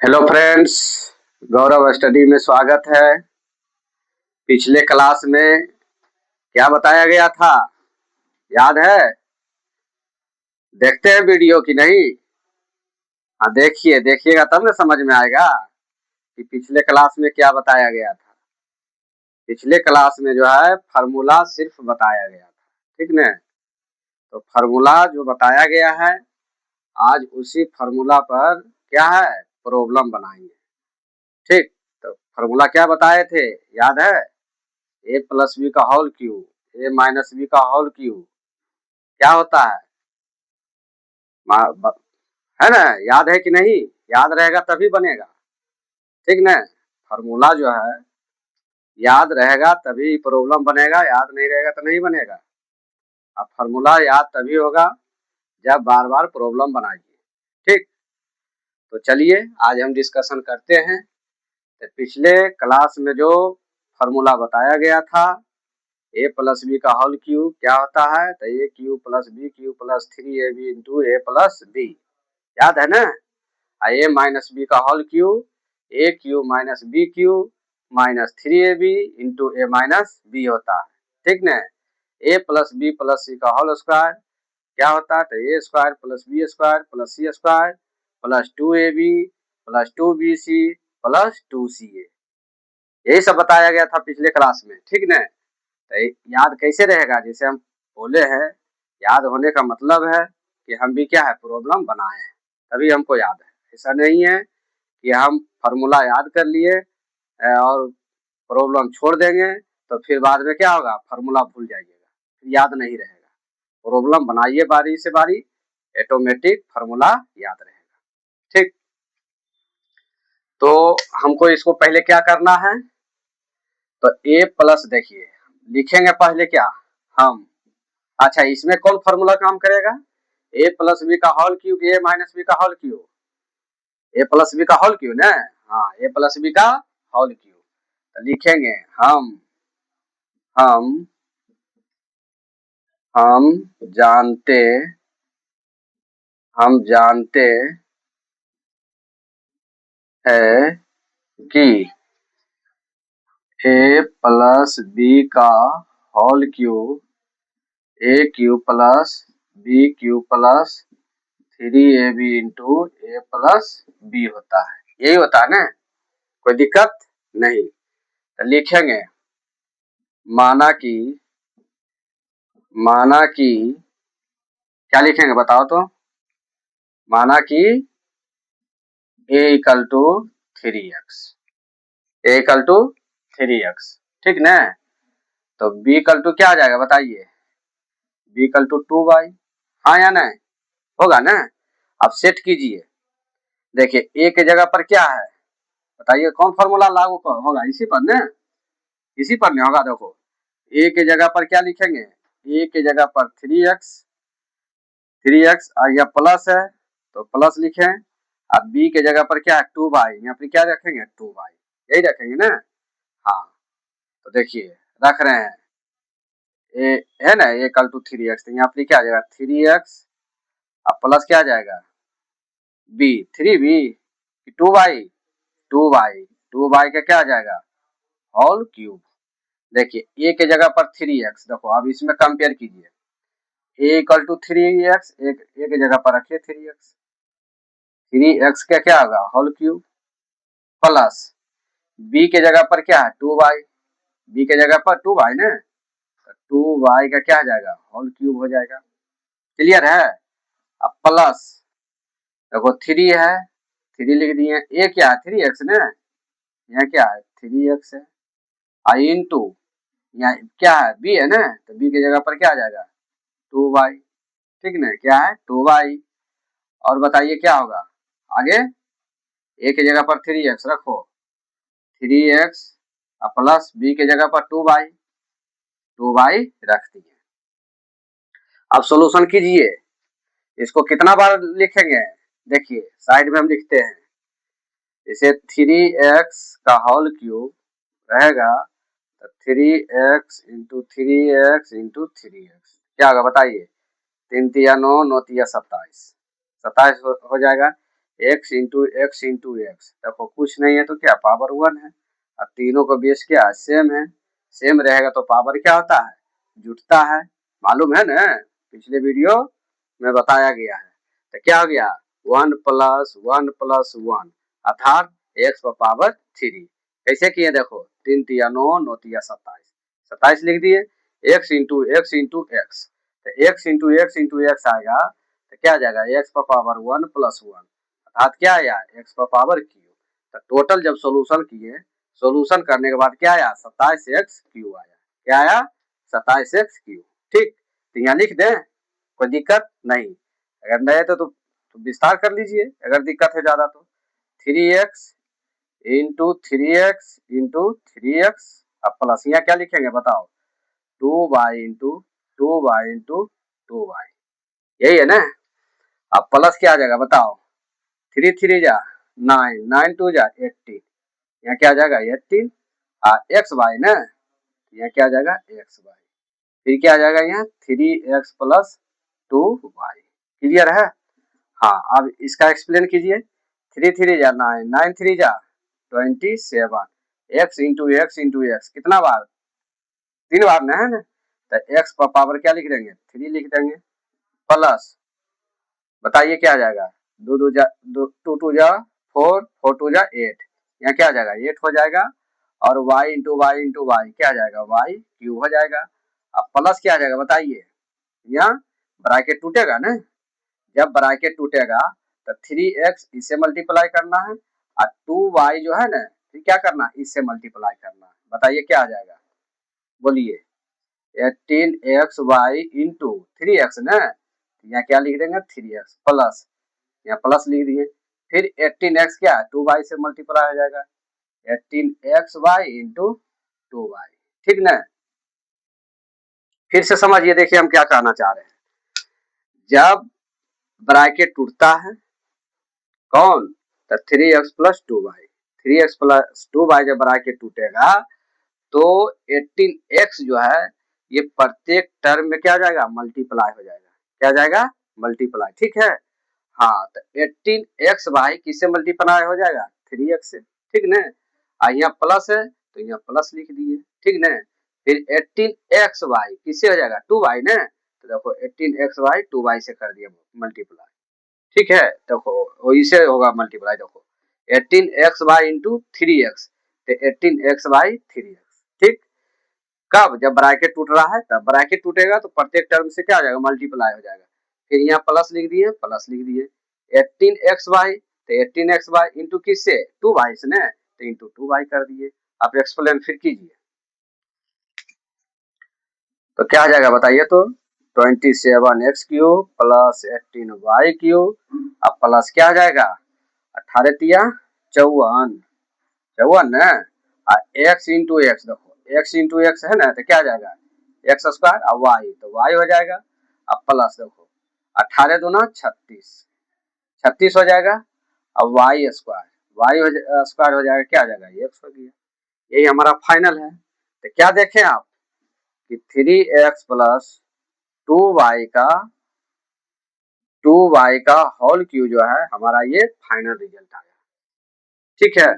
Hello friends, गौरव study में स्वागत है। पिछले क्लास में क्या बताया गया था, याद है? देखते हैं वीडियो की नहीं? हाँ, देखिएगा तब ना समझ में आएगा कि पिछले क्लास में क्या बताया गया था। पिछले क्लास में जो है फार्मूला सिर्फ बताया गया था, ठीक ना? तो फार्मूला जो बताया गया है, आज उसी फार्मूला पर क्या है, प्रॉब्लम बनाएंगे। ठीक, तो फार्मूला क्या बताए थे, याद है? ए प्लस बी का whole cube A minus B का होल क्यूब क्या होता है, है ना? याद है कि नहीं? याद रहेगा तभी बनेगा, ठीक ना? फार्मूला जो है याद रहेगा तभी प्रॉब्लम बनेगा, याद नहीं रहेगा तो नहीं बनेगा। अब फार्मूला याद तभी होगा जब बार बार प्रॉब्लम बनाइए, ठीक? तो चलिए आज हम डिस्कशन करते हैं। तो पिछले क्लास में जो फार्मूला बताया गया था, ए प्लस बी का होल क्यूब क्या होता है, तो A cube plus 3ab into A plus B, याद है ना? ए माइनस बी का whole cube A cube minus B cube minus 3ab into A minus B होता है, ठीक ना? ए प्लस सी का होल स्क्वायर क्या होता है, तो A square plus B square plus C square plus 2ab plus 2bc plus 2ca, यही सब बताया गया था पिछले क्लास में, ठीक ना? तो याद कैसे रहेगा, जैसे हम बोले हैं, याद होने का मतलब है कि हम भी क्या है, प्रॉब्लम बनाए हैं तभी हमको याद है। ऐसा नहीं है कि हम फार्मूला याद कर लिए और प्रॉब्लम छोड़ देंगे तो फिर बाद में क्या होगा, फार्मूला भूल जाइएगा, फिर याद नहीं रहेगा। प्रॉब्लम बनाइए बारी से बारी, ऑटोमेटिक फार्मूला याद रहेगा, ठीक? तो हमको इसको पहले क्या करना है, तो ए प्लस देखिए लिखेंगे पहले क्या हम, अच्छा इसमें कौन फार्मूला काम करेगा, ए प्लस बी का whole cube A minus B का whole cube, A plus B का होल क्यूब ना? हाँ, ए प्लस बी का होल क्यूब। तो लिखेंगे हम हम जानते हैं कि ए प्लस बी का whole cube A cube plus B cube plus 3ab into A plus B होता है, यही होता है ना? कोई दिक्कत नहीं। तो लिखेंगे माना कि क्या लिखेंगे बताओ तो, माना कि a equal to 3x, a equal to 3x, ठीक ना? तो b इक्वल टू क्या आ जाएगा बताइए, b इक्वल टू 2y, हाँ या नहीं? होगा ना? अब सेट कीजिए, देखिए a के जगह पर क्या है बताइए, कौन फॉर्मूला लागू होगा, इसी पर ना? इसी पर नहीं होगा, देखो a के जगह पर क्या लिखेंगे, a के जगह पर 3x और यह प्लस है तो प्लस लिखें, अब b के जगह पर क्या है 2y, यहाँ पर क्या रखेंगे 2y, यही रखेंगे ना? हाँ, तो देखिए रख रहे हैं ए है ना, ए इक्वल टू 3x, तो यहाँ पर क्या आ जाएगा 3x अब प्लस क्या आ जाएगा b 3b 2y 2y का क्या आ जाएगा होल क्यूब। देखिए a के जगह पर 3x, देखो अब इसमें कंपेयर कीजिए, a equal to 3x, a के जगह पर रखिए 3x का क्या होगा होल क्यूब प्लस b के जगह पर क्या है 2y, b के जगह पर 2y ना, तो 2y का क्या आ जाएगा होल क्यूब हो जाएगा, क्लियर है? अब प्लस देखो 3 है, 3 लिख दिए, a क्या है 3x ना, यहाँ क्या है 3x है, आई इंटू यहाँ क्या है b है ना, तो b की जगह पर क्या आ जाएगा 2y, ठीक ना? क्या है 2y, और बताइए क्या होगा आगे, a की जगह पर 3x रखो, 3x प्लस b की जगह पर 2y रख दिए। अब सॉल्यूशन कीजिए, इसको कितना बार लिखेंगे, देखिए साइड में हम लिखते हैं, जैसे 3x का होल क्यूब रहेगा तो 3x into 3x into 3x क्या होगा बताइए, 3 तिया 9 9 तिया 27 हो जाएगा, x into X into x, देखो कुछ नहीं है तो क्या पावर 1 है। अब तीनों का बेस क्या है, सेम है। सेम रहेगा तो पावर क्या होता है, जुटता है, मालूम है ना, पिछले वीडियो में बताया गया है। तो क्या हो गया, 1 प्लस 1 प्लस 1 अर्थात एक्स का पावर 3। कैसे किए देखो, 3 तिया 9, 9 तिया 27, 27 लिख दिए। X into X into X, तो X into X into X आएगा तो क्या आ जाएगा, एक्स का पावर 1 प्लस 1 अर्थात क्या आया, एक्स का पावर क्यू। तो टोटल जब सोल्यूशन किए, सोल्यूशन करने के बाद क्या आया, 27 एक्स क्यू आया। क्या आया, 27 एक्स क्यू। ठीक, तो यहाँ लिख दें, कोई दिक्कत नहीं। अगर नहीं है तो विस्तार कर लीजिए, अगर दिक्कत है ज्यादा तो। 3x into 3x into 3x, अब प्लस यहाँ क्या लिखेंगे बताओ, 2y into 2y into 2y, यही है ना। अब प्लस क्या आ जाएगा बताओ, 3 3 जा 9, 9 2 जा 18, यहाँ क्या आ जाएगा 18 एक्स वाई ना, यहाँ क्या आ जाएगा एक्स वाई। फिर क्या आ जाएगा यहाँ 3x प्लस 2y। क्लियर है। हाँ, अब इसका एक्सप्लेन कीजिए। 3 3 जा 9, 9 3 जा 27, x into X into x कितना बार, 3 बार ना है ना, तो एक्स का पावर क्या लिख देंगे 3 लिख देंगे, प्लस बताइए क्या आ जाएगा, 2 2 जा 2 2 जा 4, 4 2 जा 8, यहाँ क्या आ जाएगा 8 हो जाएगा। और y into Y into Y क्या आ जाएगा, y क्यूब हो जाएगा। अब प्लस क्या आ जाएगा बताइए, यहाँ ब्रैकेट टूटेगा ना, जब ब्रैकेट टूटेगा तो 3x इससे मल्टीप्लाई करना है और 2y जो है ना, फिर क्या करना है इससे मल्टीप्लाई करना है। बताइए क्या आ जाएगा, बोलिए 18xy इंटू 3x ना, यहाँ क्या लिख देंगे 3x प्लस, यहाँ प्लस लिख दिए। फिर 18x क्या है 2y से मल्टीप्लाई हो जाएगा, 18xy इंटू 2y। ठीक ना, फिर से समझिए, देखिए हम क्या कहना चाह रहे हैं। जब ब्रैकेट टूटता है कौन, तो 3x plus 2y, 3x plus 2y जब ब्रैकेट टूटेगा तो 18x जो है ये प्रत्येक टर्म में क्या जाएगा मल्टीप्लाई हो जाएगा, क्या जाएगा मल्टीप्लाई। ठीक है। हाँ, तो 18x वाई किससे मल्टीप्लाई हो जाएगा 3x से। ठीक ना, यहाँ प्लस है तो यहाँ प्लस लिख दिए। ठीक ना, फिर 18x वाई किससे हो जाएगा 2y ना, तो देखो 18x वाई 2y से कर दिया मल्टीप्लाई। ठीक है, देखो इसे होगा मल्टीप्लाई, देखो 18x वाई इंटू 3x, तो 18x वाई 3x। ठीक, कब, जब ब्रैकेट टूट रहा है तब ब्रैकेट टूटेगा तो प्रत्येक टर्म से क्या आ जाएगा मल्टीप्लाई हो जाएगा। फिर यहाँ प्लस लिख दिए, प्लस लिख दिए 18xy, तो 18xy इंटू किससे 2y से ना, तो इंटू 2y कर दिए। आप एक्सप्लेन फिर कीजिए, तो क्या आ जाएगा बताइए तो, 27x cube plus 18y cube, अब प्लस क्या आ जाएगा 18 तिया 54, 54 ना, एक्स इंटू एक्स, देखो एक्स इंटू एक्स है ना, तो क्या आ जाएगा एक्स स्क्वायर और वाई, तो वाई हो जाएगा। अब प्लस देखो 18 दूना 36, 36 हो जाएगा। अब वाई स्क्वायर, वाई स्क्वायर हो जाएगा, क्या आ जाएगा एक्स हो गया। यही हमारा फाइनल है। तो क्या देखें आप कि 3x प्लस 2y का होल क्यू जो है हमारा ये फाइनल रिजल्ट आया। ठीक है,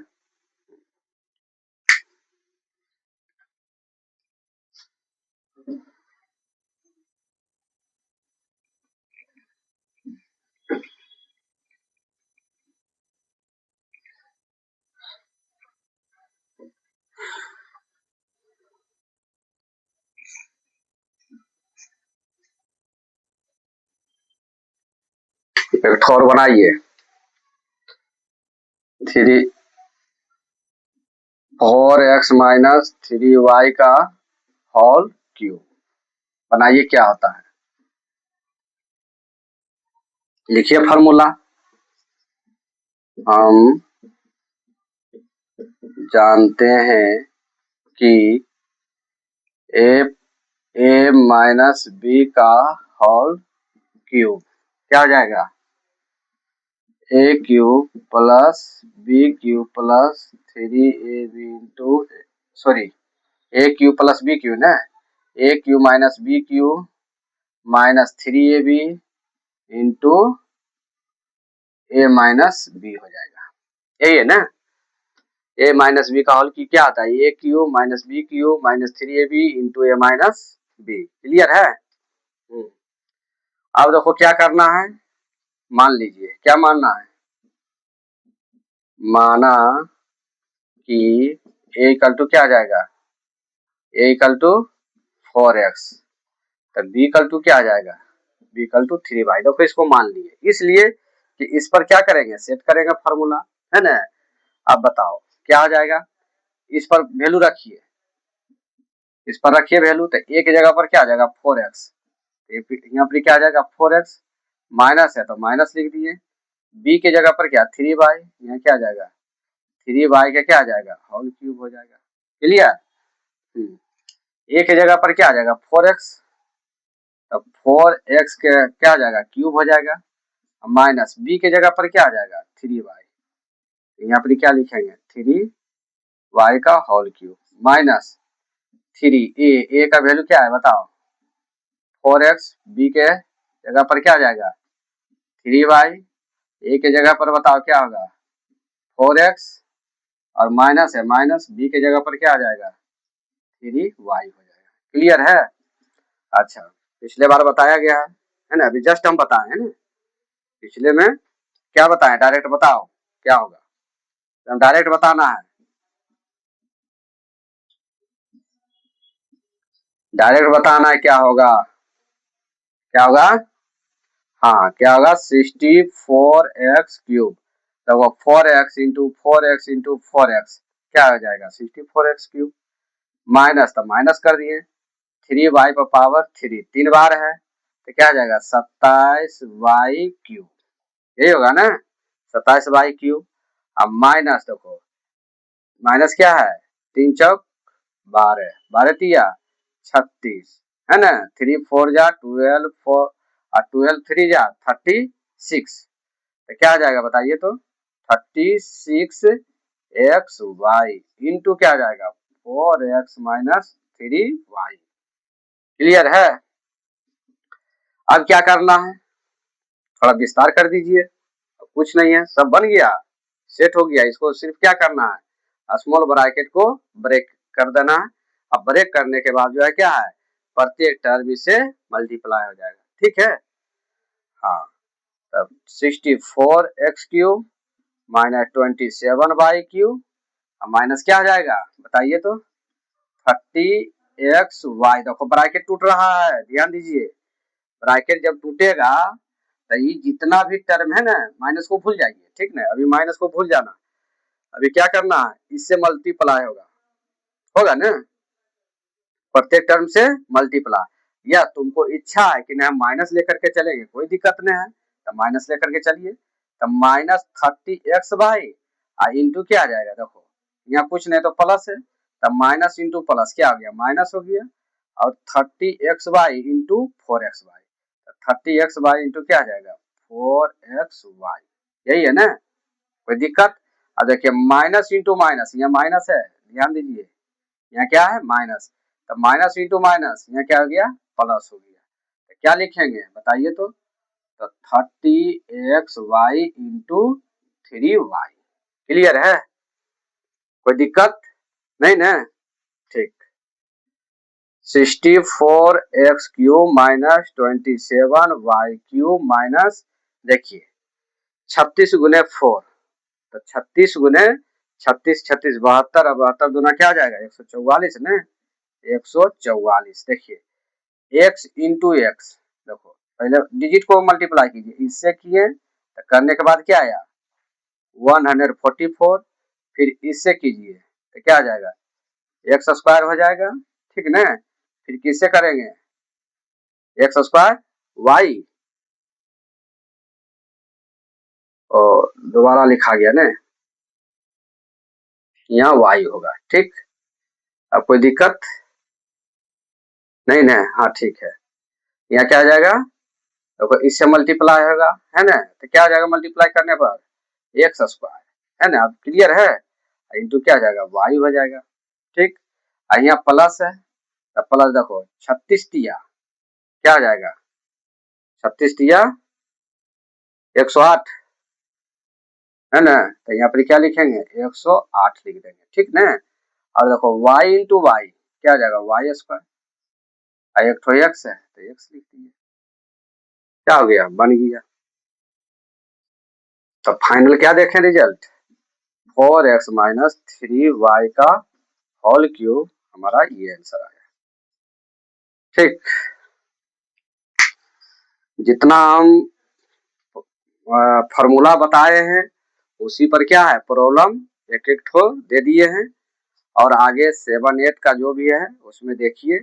एक और बनाइए, 4x माइनस 3y का होल क्यूब बनाइए, क्या होता है लिखिए फॉर्मूला। हम जानते हैं कि ए माइनस बी का होल क्यूब क्या हो जाएगा, A cube plus B cube plus 3ab into, sorry A cube plus B cube ना, A cube minus B cube minus 3ab into A minus B हो जाएगा, यही है ना। ए माइनस बी का होल की क्या आता है, A cube minus B cube minus 3ab into A minus B. Clear है। अब देखो क्या करना है, मान लीजिए क्या मानना है, माना कि ए इक्वल टू क्या आ जाएगा, ए इक्वल टू 4x, तब बी इक्वल टू क्या आ जाएगा, बी इक्वल टू 3y। देखो इसको मान लिए इसलिए कि इस पर क्या करेंगे, सेट करेंगे फॉर्मूला, है ना। अब बताओ क्या आ जाएगा, इस पर वैल्यू रखिए, इस पर रखिए वैल्यू, तो ए की जगह पर क्या आ जाएगा 4x, यहाँ पर क्या आ जाएगा 4x, माइनस है तो माइनस लिख दिए, बी की जगह पर क्या 3y, यहाँ क्या आ जाएगा 3y का क्या आ जाएगा होल क्यूब हो जाएगा। क्लियर। ए की जगह पर क्या आ जाएगा 4x, तब 4x के क्या आ जाएगा क्यूब हो जाएगा, माइनस बी की जगह पर क्या आ जाएगा 3y, यहाँ पर क्या लिखेंगे 3y का होल क्यूब माइनस 3 ए का वैल्यू क्या है बताओ 4x, बी के जगह पर क्या आ जाएगा 3y, ए के जगह पर बताओ क्या होगा 4x, और माइनस है माइनस बी के जगह पर क्या आ जाएगा 3y हो जाएगा। क्लियर है। अच्छा पिछले बार बताया गया है ना, अभी जस्ट हम बताए हैं ना, पिछले में क्या बताएं, डायरेक्ट बताओ क्या होगा, तो डायरेक्ट बताना है, डायरेक्ट बताना है क्या होगा, क्या होगा, हाँ क्या होगा 64x क्यूब, तो वो 4x into 4x into 4x क्या हो जाएगा 64x क्यूब, माइनस तो माइनस कर दिए 3y पर पावर 3 तीन बार है तो क्या आ जाएगा 27y क्यूब, यही होगा ना 27y क्यूब। अब माइनस देखो, माइनस क्या है 3 चौक 12, 12 तिया 36, है ना, 3 4 जा 12, 4 और 12 3 जा 36, तो क्या आ जाएगा बताइए तो 36x इंटू क्या आ जाएगा 4x माइनस 3y। क्लियर है। अब क्या करना है, थोड़ा विस्तार कर दीजिए, कुछ नहीं है सब बन गया, सेट हो गया, इसको सिर्फ क्या करना है स्मॉल ब्रैकेट को ब्रेक कर देना है। अब ब्रेक करने के बाद जो है क्या है प्रत्येक टर्म से मल्टीप्लाई हो जाएगा, ठीक है। हाँ तब 64x cube minus 27y cube, minus क्या आ जाएगा बताइए तो 30xy, देखो ब्रैकेट टूट रहा है ध्यान दीजिए, ब्रैकेट जब टूटेगा तो ये जितना भी टर्म है ना माइनस को भूल जाइए, ठीक ना, अभी माइनस को भूल जाना, अभी क्या करना है इससे मल्टीप्लाई होगा, होगा ना प्रत्येक टर्म से मल्टीप्लाई, या तुमको इच्छा है कि नहीं हम माइनस लेकर के चलेंगे कोई दिक्कत नहीं है तो माइनस लेकर के चलिए, तो माइनस 30x इंटू क्या आ जाएगा देखो यहाँ कुछ नहीं तो प्लस है, तो माइनस इंटू प्लस क्या हो गया माइनस हो गया, और 30xy into 4xy, 30xy into क्या आ जाएगा 4xy, यही है ना कोई दिक्कत। अब देखिए माइनस इंटू माइनस, यहाँ माइनस है ध्यान दीजिए, यहाँ क्या है माइनस, तो माइनस इंटू माइनस यहाँ क्या हो गया प्लस हो गया, तो क्या लिखेंगे बताइए तो 30xy इंटू 3y। क्लियर है, कोई दिक्कत नहीं ना, ठीक। 64x cube minus 27y cube minus देखिए 36 गुने 4, तो 36 गुने 36 36 72, अब 72 दूना क्या आ जाएगा 144 ना, 144। देखिए x इंटू एक्स, देखो पहले डिजिट को मल्टीप्लाई कीजिए, इससे किए तो करने के बाद क्या आया 144, फिर इससे कीजिए तो क्या आ जाएगा एक्स स्क्वायर हो जाएगा, ठीक ना, फिर किससे करेंगे एक्स स्क्वायर वाई, और दोबारा लिखा गया ना यहाँ वाई होगा, ठीक। अब कोई दिक्कत नहीं ना, हाँ ठीक है, यहाँ क्या आ जाएगा देखो इससे मल्टीप्लाई होगा है ना, तो क्या आ जाएगा मल्टीप्लाई करने पर एक्स स्क्वायर, है ना, अब क्लियर है, इंटू क्या आ जाएगा वाई हो जाएगा, ठीक। यहाँ प्लस है तो प्लस देखो 36 दिया क्या आ जाएगा 36 दिया 108, है ना। तो यहाँ पर क्या लिखेंगे 108 लिख देंगे, ठीक ना। और देखो y इंटू वाई क्या हो जाएगा वाई स्क्वायर, एक तो x है तो x लिख दिए, क्या हो गया बन गया। तो फाइनल क्या देखें रिजल्ट 4x माइनस 3y का होल क्यूब, हमारा ये आंसर आया। ठीक, जितना हम फॉर्मूला बताए हैं उसी पर क्या है प्रॉब्लम एक एक ठो दे दिए हैं, और आगे 7, 8 का जो भी है उसमें देखिए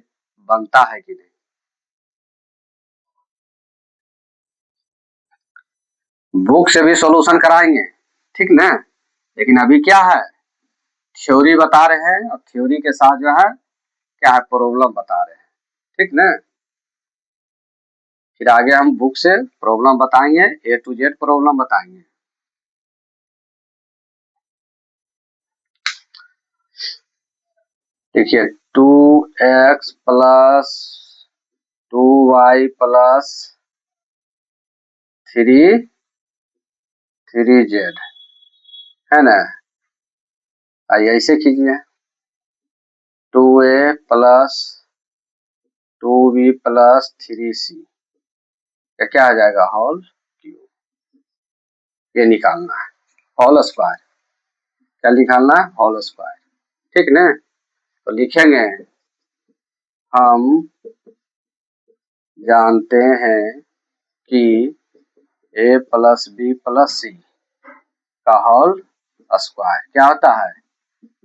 बनता है कि नहीं। बुक से भी सॉल्यूशन कराएंगे, ठीक ना। लेकिन अभी क्या है थ्योरी बता रहे हैं, और थ्योरी के साथ जो है क्या है प्रॉब्लम बता रहे हैं, ठीक ना। फिर आगे हम बुक से प्रॉब्लम बताएंगे, A to Z प्रॉब्लम बताएंगे। देखिए 2x plus 2y plus 3z है ना। आइए ऐसे कीजिए 2a plus 2b plus 3c का क्या आ जाएगा होल क्यूब, ये निकालना है होल स्क्वायर, क्या निकालना है होल स्क्वायर, ठीक ना। तो लिखेंगे हम जानते हैं कि a plus B plus C का होल स्क्वायर क्या होता है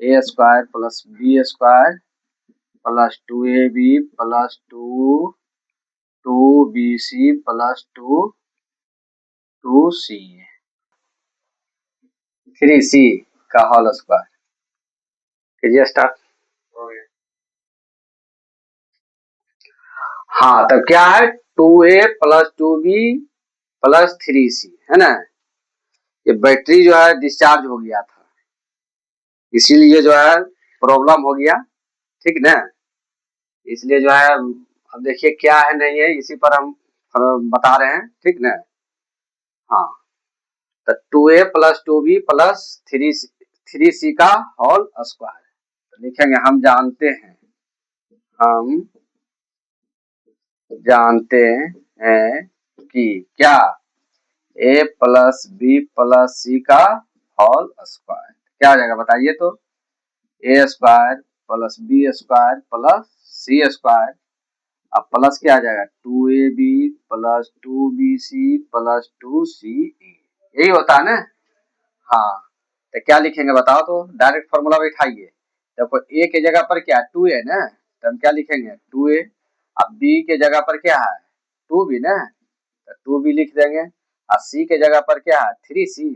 a square plus B square plus 2ab plus 2bc plus 2c 3c का होल स्क्वायर। कीजिए स्टार्ट। हाँ तब क्या है 2a plus 2b plus 3c है ना। ये बैटरी जो है डिस्चार्ज हो गया था, इसीलिए जो है प्रॉब्लम हो गया, ठीक ना। इसलिए जो है अब देखिए क्या है नहीं है इसी पर हम बता रहे हैं, ठीक ना। हाँ तो 2a plus 2b plus 3c का होल स्क्वायर, तो लिखेंगे हम जानते हैं कि क्या a plus B plus C का होल स्क्वायर क्या हो जाएगा बताइए तो a square plus B square plus C square, अब प्लस क्या आ जाएगा 2ab plus 2bc plus 2ce, यही होता है ना। हाँ तो क्या लिखेंगे बताओ तो डायरेक्ट फॉर्मूला बैठाइए, देखो a के जगह पर क्या 2 है ना, तो हम क्या लिखेंगे 2a, अब b के जगह पर क्या है 2b ना, तो 2b लिख देंगे, और c के जगह पर क्या है 3c,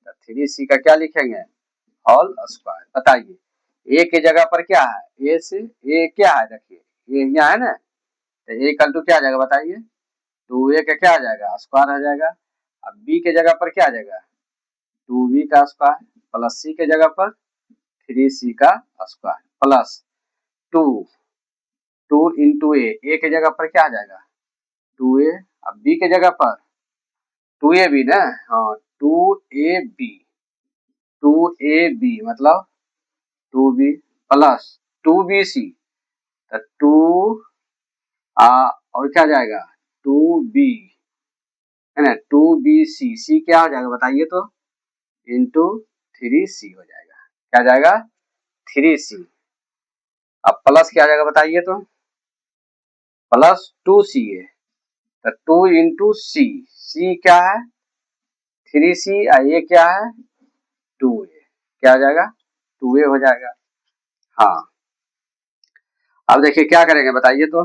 तो 3c का क्या लिखेंगे होल स्क्वायर। बताइए a के जगह पर क्या है a से a क्या है देखिए ये यहाँ है ना, तो a इक्वल टू क्या आ जाएगा बताइए 2a का क्या आ जाएगा स्क्वायर आ जाएगा, अब b के जगह पर क्या आ जाएगा 2b का स्क्वायर प्लस c के जगह पर 3c का स्क्वायर प्लस 2 इंटू a के जगह पर क्या आ जाएगा 2a, अब b के जगह पर 2ab ना, हाँ 2ab मतलब 2b प्लस 2bc, तो 2 और क्या जाएगा 2b है ना 2bc, c क्या हो जाएगा बताइए तो इंटू 3c हो जाएगा, क्या जाएगा 3c, अब प्लस क्या आ जाएगा बताइए तो प्लस 2c है, तो 2 इंटू c क्या है 3c, ये क्या है 2a, क्या आ जाएगा 2a हो जाएगा। हाँ अब देखिए क्या करेंगे बताइए तो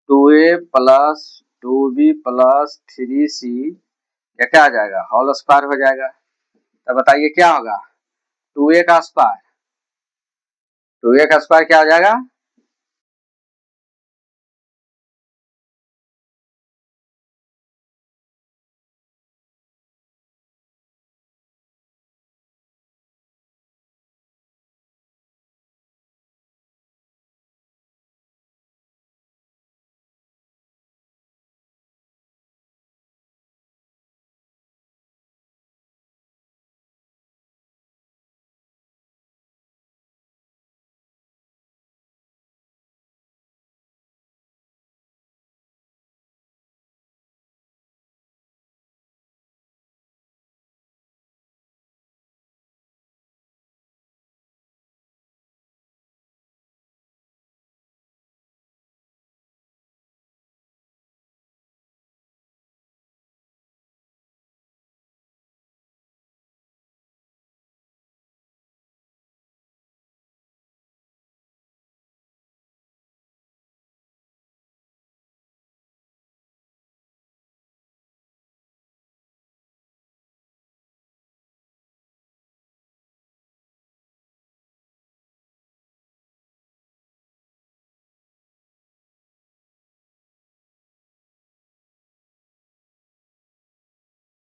2a plus 2b plus 3c क्या आ जाएगा होल स्क्वायर हो जाएगा, तो बताइए क्या होगा 2a का स्क्वायर, 2a का स्क्वायर क्या हो जाएगा